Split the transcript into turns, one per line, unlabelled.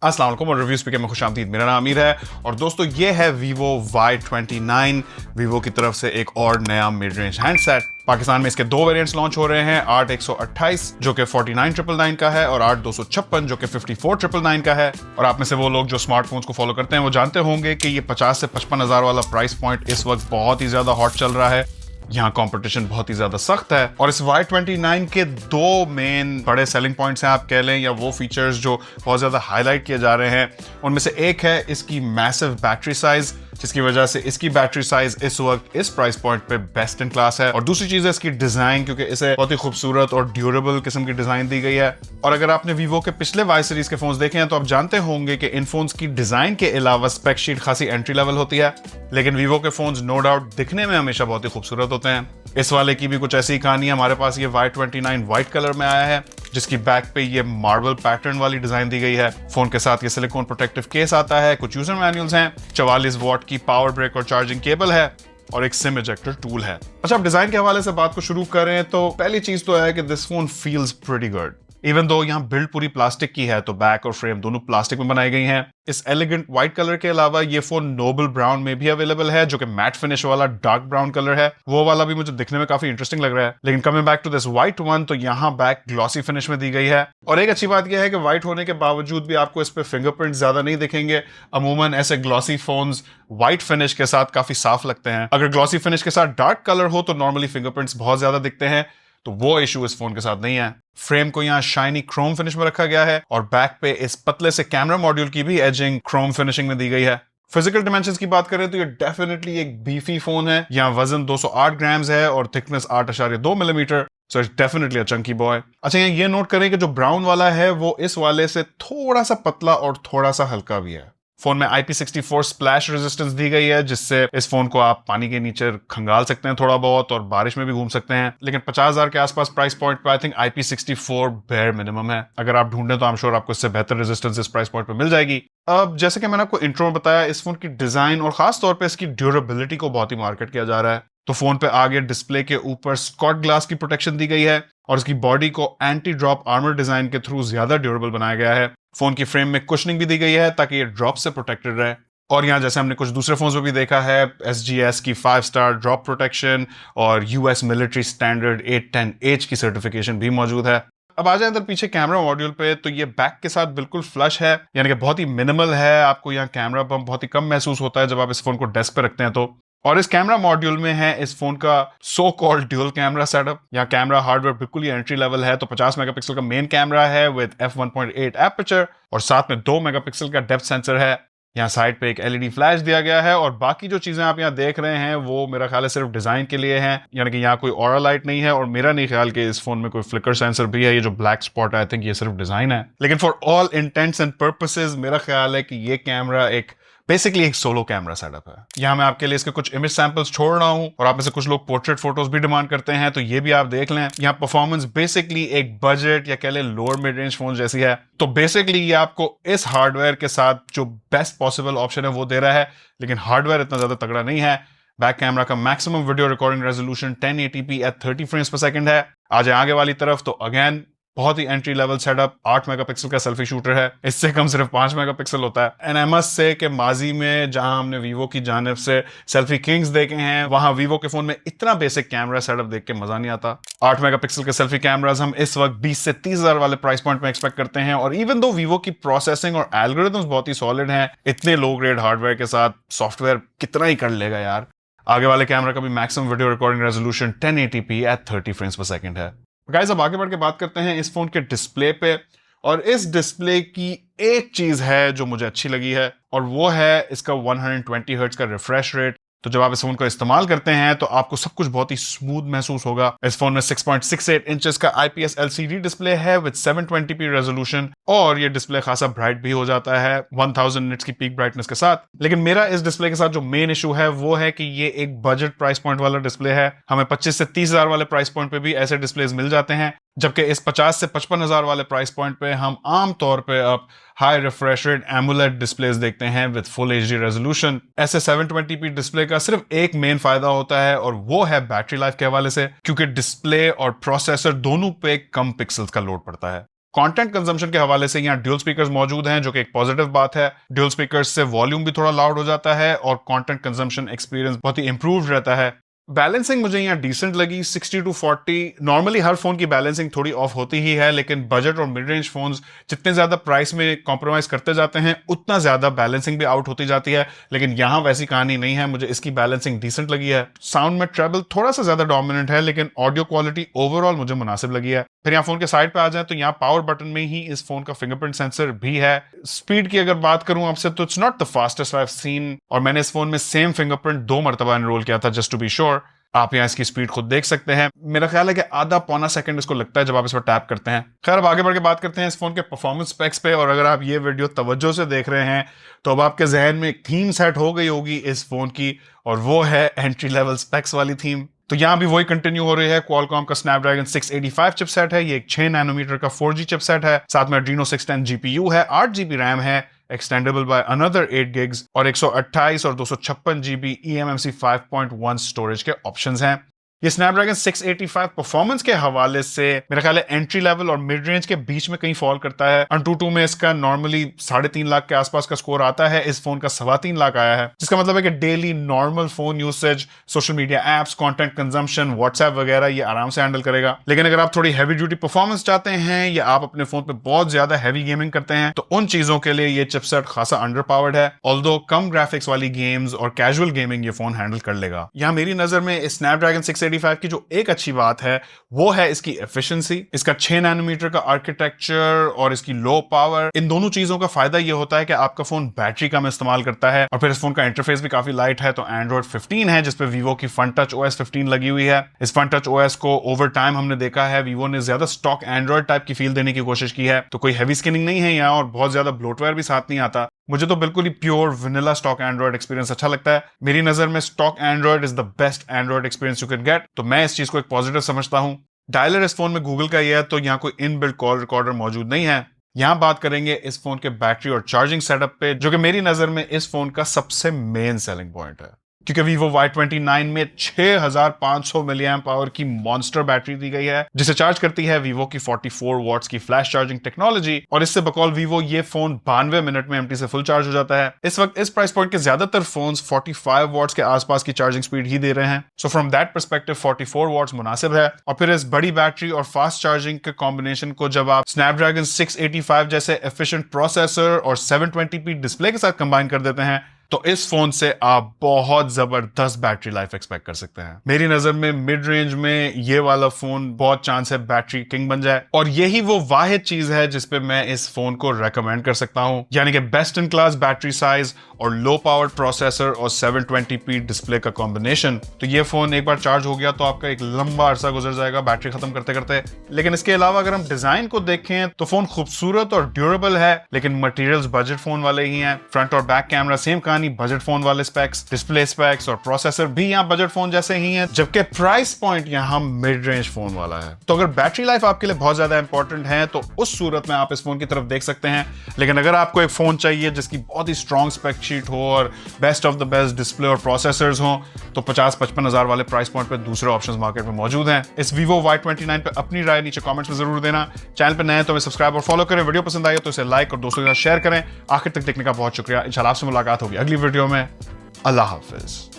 अस्सलाम वालेकुम और रिव्यूज पे में खुशामदीद। मेरा नाम आमिर है और दोस्तों ये है Vivo Y29। Vivo की तरफ से एक और नया मिड रेंज हैंडसेट। पाकिस्तान में इसके दो वेरिएंट्स लॉन्च हो रहे हैं, 8128 जो कि 49999 का है और 8256 जो कि 54999 का है। और आप में से वो लोग जो स्मार्टफोन्स को फॉलो करते हैं वो जानते होंगे कि ये 50 से 55 हजार वाला प्राइस पॉइंट इस वक्त बहुत ही ज्यादा हॉट चल रहा है। यहाँ कंपटीशन बहुत ही ज्यादा सख्त है और इस Y29 के दो मेन बड़े सेलिंग पॉइंट्स हैं आप कह लें, या वो फीचर्स जो बहुत ज्यादा हाईलाइट किए जा रहे हैं। उनमें से एक है इसकी मैसिव बैटरी साइज, जिसकी वजह से इसकी बैटरी साइज इस वक्त इस प्राइस पॉइंट पे बेस्ट इन क्लास है। और दूसरी चीज है इसकी डिजाइन, क्योंकि इसे बहुत ही खूबसूरत और ड्यूरेबल किस्म की डिजाइन दी गई है। और अगर आपने Vivo के पिछले Y सीरीज के फोन्स देखे हैं तो आप जानते होंगे कि इन फोन्स की डिजाइन के अलावा स्पेक शीट खासी एंट्री लेवल होती है, लेकिन Vivo के फोन्स नो डाउट दिखने में हमेशा बहुत ही खूबसूरत होते हैं। इस वाले की भी कुछ ऐसी ही कहानी है। हमारे पास ये Y29 व्हाइट कलर में आया है, जिसकी बैक पे ये मार्बल पैटर्न वाली डिजाइन दी गई है। फोन के साथ ये सिलिकॉन प्रोटेक्टिव केस आता है, कुछ यूजर मैनुअल्स हैं, 44 वॉट की पावर ब्रेक और चार्जिंग केबल है और एक सिम इजेक्टर टूल है। अच्छा, अब डिजाइन के हवाले से बात को शुरू करें तो पहली चीज तो है कि this phone feels pretty good. Even though यहाँ बिल्ड पूरी प्लास्टिक की है तो बैक और फ्रेम दोनों प्लास्टिक में बनाई गई हैं। इस एलिगेंट व्हाइट कलर के अलावा ये फोन नोबल ब्राउन में भी अवेलेबल है, जो कि मैट फिनिश वाला डार्क ब्राउन कलर है। वो वाला भी मुझे दिखने में काफी इंटरेस्टिंग लग रहा है। लेकिन coming back to this white one, तो यहाँ बैक ग्लॉसी फिनिश में दी गई है। और एक अच्छी बात यह है कि व्हाइट होने के बावजूद भी आपको इस पे फिंगरप्रिंट ज्यादा नहीं दिखेंगे। अमूमन ऐसे ग्लॉसी फोन्स व्हाइट फिनिश के साथ काफी साफ लगते हैं। अगर ग्लॉसी फिनिश के साथ डार्क कलर हो तो नॉर्मली फिंगरप्रिंट्स बहुत ज्यादा दिखते हैं, तो वो इशू इस फोन के साथ नहीं है। फ्रेम को यहाँ शाइनी क्रोम फिनिश में रखा गया है और बैक पे इस पतले से कैमरा मॉड्यूल की भी एजिंग क्रोम फिनिशिंग में दी गई है। फिजिकल डायमेंशंस की बात करें तो ये डेफिनेटली एक बीफी फोन है। यहाँ वजन 208 ग्राम्स है और thickness 8.2 millimetre. So it's definitely a Chunky boy. अच्छा, यहाँ ये नोट करें कि जो ब्राउन वाला है वो इस वाले से थोड़ा सा पतला और थोड़ा सा हल्का भी है। फोन में IP64 स्प्लैश रेजिस्टेंस दी गई है, जिससे इस फोन को आप पानी के नीचे खंगाल सकते हैं थोड़ा बहुत और बारिश में भी घूम सकते हैं। लेकिन 50,000 के आसपास प्राइस पॉइंट पे I think IP64 bare minimum है। अगर आप ढूंढें तो आई एम श्योर आपको इससे बेहतर रेजिस्टेंस इस प्राइस पॉइंट पे मिल जाएगी। अब जैसे कि मैंने आपको इंट्रो में बताया, इस फोन की डिजाइन और खास तौर पर इसकी ड्यूरेबिलिटी को बहुत ही मार्केट किया जा रहा है। तो फोन पे आगे डिस्प्ले के ऊपर स्कॉट ग्लास की प्रोटेक्शन दी गई है और इसकी बॉडी को एंटी ड्रॉप आर्मर डिजाइन के थ्रू ज्यादा ड्यूरेबल बनाया गया है। फोन की फ्रेम में कुशनिंग भी दी गई है ताकि ये ड्रॉप से प्रोटेक्टेड रहे। और यहाँ जैसे हमने कुछ दूसरे फोन्स में भी देखा है, SGS की 5 स्टार ड्रॉप प्रोटेक्शन और US मिलिट्री स्टैंडर्ड 810H की सर्टिफिकेशन भी मौजूद है। अब आ जाए अंदर पीछे कैमरा मॉड्यूल पे, तो ये बैक के साथ बिल्कुल फ्लश है, यानी कि बहुत ही मिनिमल है। आपको यहाँ कैमरा बम्प बहुत ही कम महसूस होता है जब आप इस फोन को डेस्क पे रखते हैं तो। और इस कैमरा मॉड्यूल में है इस फोन का so called dual camera setup. यहाँ कैमरा हार्डवेयर बिल्कुल ही एंट्री लेवल है। तो 50 मेगापिक्सल का मेन कैमरा है विद f1.8 एपर्चर और साथ में 2 मेगापिक्सल का डेप्थ सेंसर है। यहाँ साइड पे एक LED फ्लैश दिया गया है और बाकी जो चीजें आप यहाँ देख रहे हैं वो मेरा ख्याल है सिर्फ डिजाइन के लिए हैं, यानी कि यहाँ कोई ऑरा लाइट नहीं है और मेरा नहीं ख्याल कि इस फोन में कोई फ्लिकर सेंसर भी है। ये जो ब्लैक स्पॉट है आई थिंक ये सिर्फ डिजाइन है। लेकिन for all intends and purposes मेरा ख्याल है कि ये कैमरा बेसिकली एक सोलो कैमरा सेटअप है। यहाँ मैं आपके लिए इसके कुछ इमेज सैंपल्स छोड़ रहा हूँ और आप में से कुछ लोग पोर्ट्रेट फोटोज भी डिमांड करते हैं, तो ये भी आप देख लें। यहाँ परफॉर्मेंस बेसिकली एक बजट या कह लें लोअर मिड रेंज फोन जैसी है। तो बेसिकली ये आपको इस हार्डवेयर के साथ जो बेस्ट पॉसिबल ऑप्शन है वो दे रहा है, लेकिन हार्डवेयर इतना ज्यादा तगड़ा नहीं है। बैक कैमरा का maximum video recording resolution 1080p at 30 frames per second है। आ जाए आगे वाली तरफ तो अगेन बहुत ही एंट्री लेवल सेटअप, 8 मेगापिक्सल का सेल्फी शूटर है। इससे कम सिर्फ 5 मेगापिक्सल होता है। एंड आई मस्ट से कि माजी में जहां हमने Vivo की जानिब से सेल्फी किंग्स देखे हैं, वहां Vivo के फोन में इतना बेसिक कैमरा सेटअप देख के मजा नहीं आता। 8 मेगापिक्सल के सेल्फी कैमरास हम इस वक्त 20 से 30,000 वाले प्राइस पॉइंट में एक्सपेक्ट करते हैं। और इवन दो Vivo की प्रोसेसिंग और एल्गोरिथम्स बहुत ही सॉलिड हैं, इतने लो ग्रेड हार्डवेयर के साथ सॉफ्टवेयर कितना ही कर लेगा यार। आगे वाले कैमरा का भी maximum video recording resolution 1080p at 30 frames per second है। गाइस, अब आगे बढ़ के बात करते हैं इस फोन के डिस्प्ले पे। और इस डिस्प्ले की एक चीज है जो मुझे अच्छी लगी है और वो है इसका 120 हर्ट्ज का रिफ्रेश रेट। तो जब आप इस फोन को इस्तेमाल करते हैं तो आपको सब कुछ बहुत ही स्मूथ महसूस होगा। इस फोन में 6.68 इंचेस का IPS LCD डिस्प्ले है विद 720p रेजोल्यूशन और ये डिस्प्ले खासा ब्राइट भी हो जाता है 1000 निट्स की पीक ब्राइटनेस के साथ। लेकिन मेरा इस डिस्प्ले के साथ जो मेन इशू है वो है कि ये एक बजट प्राइस पॉइंट वाला डिस्प्ले है। हमें 25 से 30,000 वाले प्राइस पॉइंट पे भी ऐसे डिस्प्लेज मिल जाते हैं, जबकि इस 50 से 55,000 वाले प्राइस पॉइंट पे हम आम तौर पे अब high refresh rate emulate displays देखते हैं विद फुल HD रेजोल्यूशन। ऐसे 720p डिस्प्ले का सिर्फ एक मेन फायदा होता है और वो है बैटरी लाइफ के हवाले से, क्योंकि डिस्प्ले और प्रोसेसर दोनों पे कम पिक्सल्स का लोड पड़ता है। कंटेंट कंजम्पशन के हवाले से यहाँ ड्यूल स्पीकर्स मौजूद हैं, जो कि एक पॉजिटिव बात है। ड्यूल स्पीकर्स से वॉल्यूम भी थोड़ा लाउड हो जाता है और कंटेंट कंजम्पशन एक्सपीरियंस बहुत ही इंप्रूव्ड रहता है। बैलेंसिंग मुझे यहाँ डिसेंट लगी, 60-40। नॉर्मली हर फोन की बैलेंसिंग थोड़ी ऑफ होती ही है, लेकिन बजट और मिड रेंज फोन्स जितने ज्यादा प्राइस में कॉम्प्रोमाइज करते जाते हैं उतना ज्यादा बैलेंसिंग भी आउट होती जाती है, लेकिन यहाँ वैसी कहानी नहीं है। मुझे इसकी बैलेंसिंग डिसेंट लगी है। साउंड में ट्रेबल थोड़ा सा ज्यादा डोमिनेंट है, लेकिन ऑडियो क्वालिटी ओवरऑल मुझे मुनासिब लगी है। फिर यहाँ फोन के साइड पे आ जाए तो यहाँ पावर बटन में ही इस फोन का फिंगरप्रिंट सेंसर भी है। स्पीड की अगर बात करूं आपसे तो it's not the fastest I have seen, और मैंने इस फोन में सेम फिंगरप्रिंट 2 मरतबा एनरोल किया था जस्ट टू बी श्योर। आप यहाँ इसकी स्पीड खुद देख सकते हैं। मेरा ख्याल है कि आधा पौना सेकंड इसको लगता है जब आप इस पर टैप करते हैं। खैर, अब आगे बढ़ के बात करते हैं इस फोन के परफॉर्मेंस स्पेक्स पे। और अगर आप ये वीडियो तवज्जो से देख रहे हैं तो अब आपके जहन में एक थीम सेट हो गई होगी इस फोन की, और वो है एंट्री लेवल स्पेक्स वाली थीम। तो यहाँ भी वही कंटिन्यू हो रही है। क्वालकॉम का स्नैपड्रैगन 685 चिपसेट है। ये एक 6 नैनोमीटर का 4G चिपसेट है। साथ में Adreno 610 GPU है, 8GB रैम है, एक्सटेंडेबल बाय अनदर 8 gigs, और 128 और 256 GB eMMC 5.1 स्टोरेज के ऑप्शंस हैं। ये स्नैपड्रैगन 685 परफॉर्मेंस के हवाले से मेरा ख्याल है एंट्री लेवल और मिड रेंज के बीच में कहीं फॉल करता है। AnTuTu में इसका नॉर्मली 3.5 लाख के आसपास का स्कोर आता है, इस फोन का 3.25 लाख आया है, जिसका मतलब है कि daily normal phone usage, social media apps, content consumption, WhatsApp वगैरह ये आराम से हैंडल करेगा। लेकिन अगर आप थोड़ी हैवी ड्यूटी परफॉर्मेंस चाहते हैं या आप अपने फोन पे बहुत ज्यादा हैवी गेमिंग करते हैं तो उन चीजों के लिए ये चिपसेट खासा अंडर पावर्ड है। ऑल्दो कम ग्राफिक्स वाली गेम्स और कैजुअल गेमिंग ये फोन हैंडल कर लेगा। यहाँ मेरी नजर में इस स्नैपड्रैगन 685 की जो एक अच्छी बात है वो है इसकी एफिशिएंसी। इसका 6 नैनोमीटर का आर्किटेक्चर और इसकी लो पावर, इन दोनों चीजों का फायदा ये होता है कि आपका फोन बैटरी कम इस्तेमाल करता है। और फिर इस फोन का इंटरफेस भी काफी लाइट है। तो एंड्रॉइड 15 है जिसपे वीवो की फन टच OS 15 लगी हुई है। इस फन टच OS को ओवर टाइम हमने देखा है वीवो ने ज्यादा स्टॉक एंड्रॉइड टाइप की फील देने की कोशिश की है। तो कोई हैवी स्किनिंग नहीं है यहाँ और बहुत ज्यादा ब्लोटवेयर भी साथ नहीं आता। मुझे तो बिल्कुल ही pure vanilla stock android experience अच्छा लगता है। मेरी नजर में stock android is the best android experience you can get. तो मैं इस चीज को एक पॉजिटिव समझता हूं। डायलर इस फोन में गूगल का ही है, तो यहाँ कोई इनबिल्ट कॉल रिकॉर्डर मौजूद नहीं है। यहाँ बात करेंगे इस फोन के बैटरी और चार्जिंग सेटअप पे, जो कि मेरी नजर में इस फोन का सबसे मेन सेलिंग पॉइंट है, क्योंकि Vivo Y29 में 6500 मिली एम्प पावर की मॉन्स्टर बैटरी दी गई है, जिसे चार्ज करती है Vivo की 44 वॉट्स की फ्लैश चार्जिंग टेक्नोलॉजी। और इससे बकौल Vivo ये फोन 92 मिनट में एम्प्टी से फुल चार्ज हो जाता है। इस वक्त इस प्राइस पॉइंट के ज्यादातर फोन्स 45 वॉट्स के आसपास की चार्जिंग स्पीड ही दे रहे हैं। So from that perspective 44 watts मुनासिब है। और फिर इस बड़ी बैटरी और फास्ट चार्जिंग के कॉम्बिनेशन को जब आप स्नैपड्रैगन 685 जैसे एफिशिएंट प्रोसेसर और 720p डिस्प्ले के साथ कंबाइन कर देते हैं तो इस फोन से आप बहुत जबरदस्त बैटरी लाइफ एक्सपेक्ट कर सकते हैं। मेरी नजर में मिड रेंज में ये वाला फोन बहुत चांस है बैटरी किंग बन जाए, और यही वो वाहिद चीज है जिसपे मैं इस फोन को रेकमेंड कर सकता हूं, यानी कि best in class battery size और लो पावर प्रोसेसर और 720p डिस्प्ले का कॉम्बिनेशन। तो ये फोन एक बार चार्ज हो गया तो आपका एक लंबा अरसा गुजर जाएगा बैटरी खत्म करते करते। लेकिन इसके अलावा अगर हम डिजाइन को देखें तो फोन खूबसूरत और ड्यूरेबल है, लेकिन मटेरियल्स बजट फोन वाले ही हैं। फ्रंट और back camera same budget phone वाले स्पेक्स, डिस्प्ले स्पेक्स और प्रोसेसर भी यहाँ बजट फोन जैसे ही हैं, जबकि प्राइस पॉइंट यहाँ मिड रेंज फोन वाला है। तो अगर बैटरी लाइफ आपके लिए बहुत ज्यादा इंपॉर्टेंट है तो उस सूरत में आप इस फोन की तरफ देख सकते हैं। लेकिन अगर आपको एक फोन चाहिए जिसकी बहुत ही स्ट्रॉन्ग स्पेक शीट हो और best of the best display और प्रोसेसर्स हो तो 50-55 हजार वाले प्राइस पॉइंट पे दूसरे ऑप्शंस मार्केट में मौजूद हैं। इस Vivo Y29 पे अपनी राय नीचे कमेंट्स में जरूर देना। चैनल पे नए हैं तो हमें सब्सक्राइब और फॉलो करें। वीडियो पसंद आई तो इसे लाइक और दोस्तों के साथ शेयर करें। आखिर तक देखने का बहुत शुक्रिया। इंशाल्लाह आपसे मुलाकात होगी अगली वीडियो में। अल्लाह हाफिज।